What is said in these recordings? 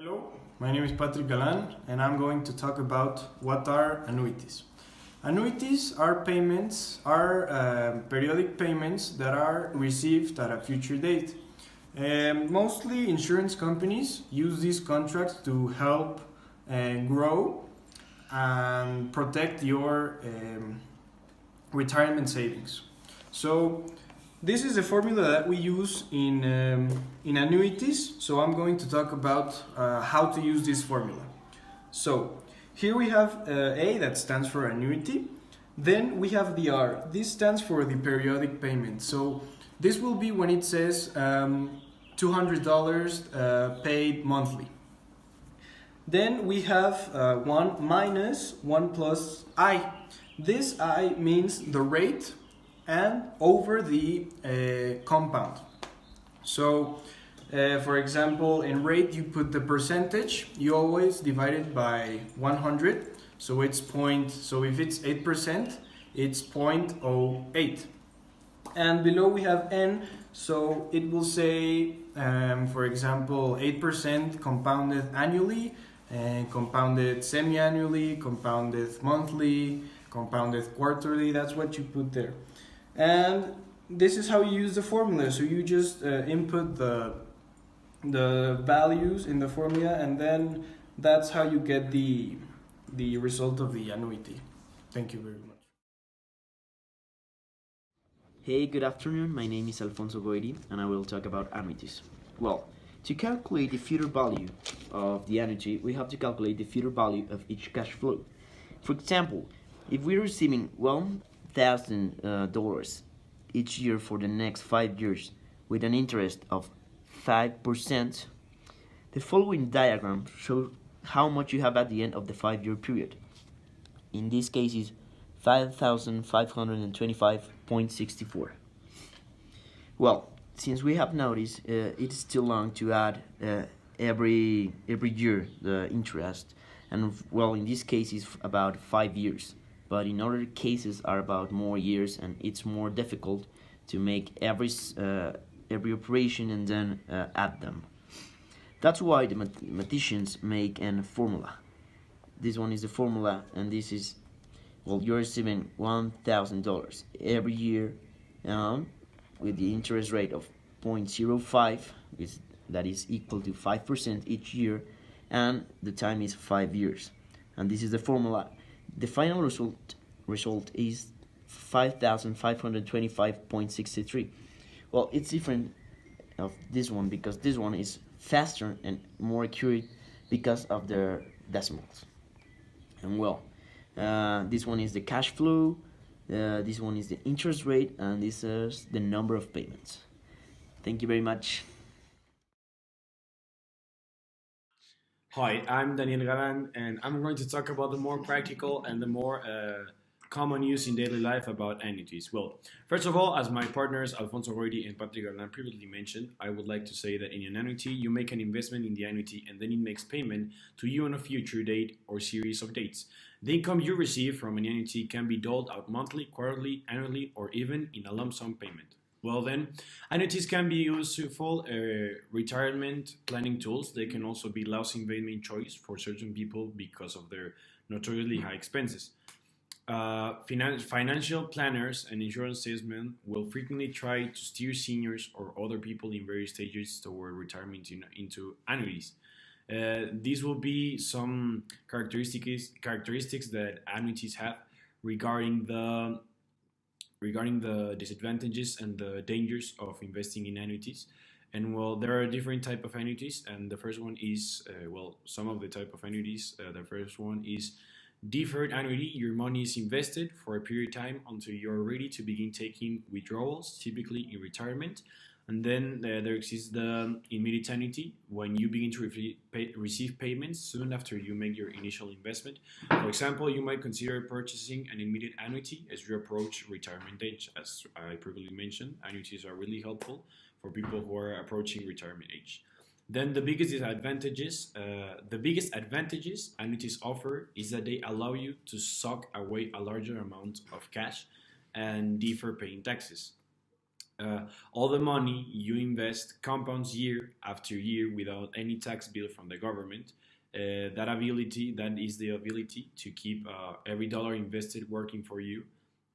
Hello, my name is Patrick Galan and I'm going to talk about what are annuities. Annuities are periodic payments that are received at a future date. Mostly insurance companies use these contracts to help grow and protect your retirement savings. So this is the formula that we use in annuities. So I'm going to talk about how to use this formula. So here we have A, that stands for annuity. Then we have the R. This stands for the periodic payment. So this will be when it says $200 paid monthly. Then we have 1 minus 1 plus I. This I means the rate and over the compound. So, for example, in rate you put the percentage, you always divide it by 100. So it's point. So if it's 8%, it's 0.08. And below we have n. So it will say, for example, 8% compounded annually, and compounded semi-annually, compounded monthly, compounded quarterly. That's what you put there. And this is how you use the formula. So you just input the values in the formula, and then that's how you get the result of the annuity. Thank you very much. Hey, good afternoon. My name is Alfonso Goiri, and I will talk about annuities. Well, to calculate the future value of the annuity, we have to calculate the future value of each cash flow. For example, if we're receiving $1,000 each year for the next 5 years with an interest of 5%, the following diagram shows how much you have at the end of the 5-year period. In this case, is 5,525.64. Well, since we have noticed it's too long to add every year the interest, and well, in this case it's about 5 years, but in other cases are about more years, and it's more difficult to make every operation and then add them. That's why the mathematicians make a formula. This one is the formula, and this is, well, you're receiving $1,000 every year with the interest rate of 0.05, that is equal to 5% each year, and the time is 5 years. And this is the formula. The final result is 5,525.63. Well, it's different of this one because this one is faster and more accurate because of the decimals. And well, this one is the cash flow, this one is the interest rate, and this is the number of payments. Thank you very much. Hi, I'm Daniel Garan, and I'm going to talk about the more practical and the more common use in daily life about annuities. Well, first of all, as my partners Alfonso Roidi and Patrick Galan previously mentioned, I would like to say that in an annuity, you make an investment in the annuity and then it makes payment to you on a future date or series of dates. The income you receive from an annuity can be doled out monthly, quarterly, annually, or even in a lump sum payment. Well then, annuities can be useful retirement planning tools. They can also be lousy investment choice for certain people because of their notoriously high expenses. Financial planners and insurance salesmen will frequently try to steer seniors or other people in various stages toward retirement into annuities. These will be some characteristics that annuities have regarding the disadvantages and the dangers of investing in annuities. And well, there are different type of annuities, and the first one is some of the type of annuities. The first one is deferred annuity. Your money is invested for a period of time until you're ready to begin taking withdrawals, typically in retirement. And then there exists the immediate annuity, when you begin to receive payments soon after you make your initial investment. For example, you might consider purchasing an immediate annuity as you approach retirement age. As I previously mentioned, annuities are really helpful for people who are approaching retirement age. Then the biggest advantages annuities offer is that they allow you to sock away a larger amount of cash and defer paying taxes. all the money you invest compounds year after year without any tax bill from the government. That is the ability to keep every dollar invested working for you,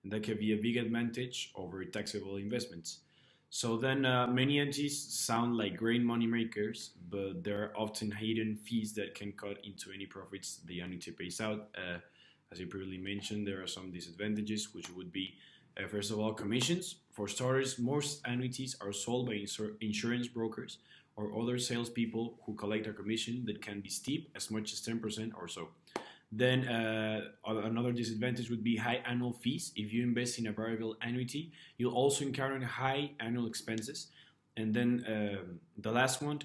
and that can be a big advantage over taxable investments. So then, many entities sound like great money makers, but there are often hidden fees that can cut into any profits the entity pays out. As you previously mentioned, there are some disadvantages, which would be, first of all, commissions. For starters, most annuities are sold by insurance brokers or other salespeople who collect a commission that can be steep, as much as 10% or so. Then another disadvantage would be high annual fees. If you invest in a variable annuity, you'll also encounter high annual expenses. And then the last one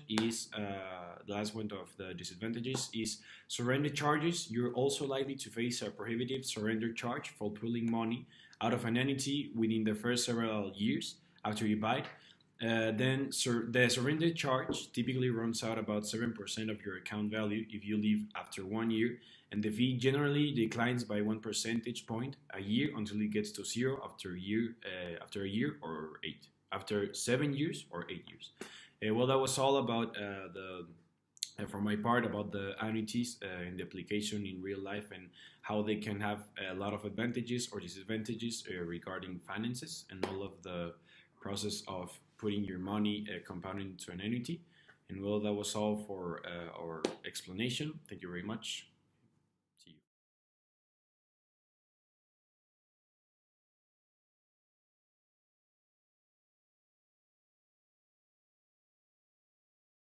of the disadvantages is surrender charges. You're also likely to face a prohibitive surrender charge for pulling money out of an entity within the first several years after you buy it. The surrender charge typically runs out about 7% of your account value if you leave after 1 year, and the fee generally declines by 1 percentage point a year until it gets to zero after a year or after 7 years or 8 years. Well, that was all about for my part about the annuities and the application in real life and how they can have a lot of advantages or disadvantages regarding finances and all of the process of putting your money compounding into an annuity. And well, that was all for our explanation. Thank you very much.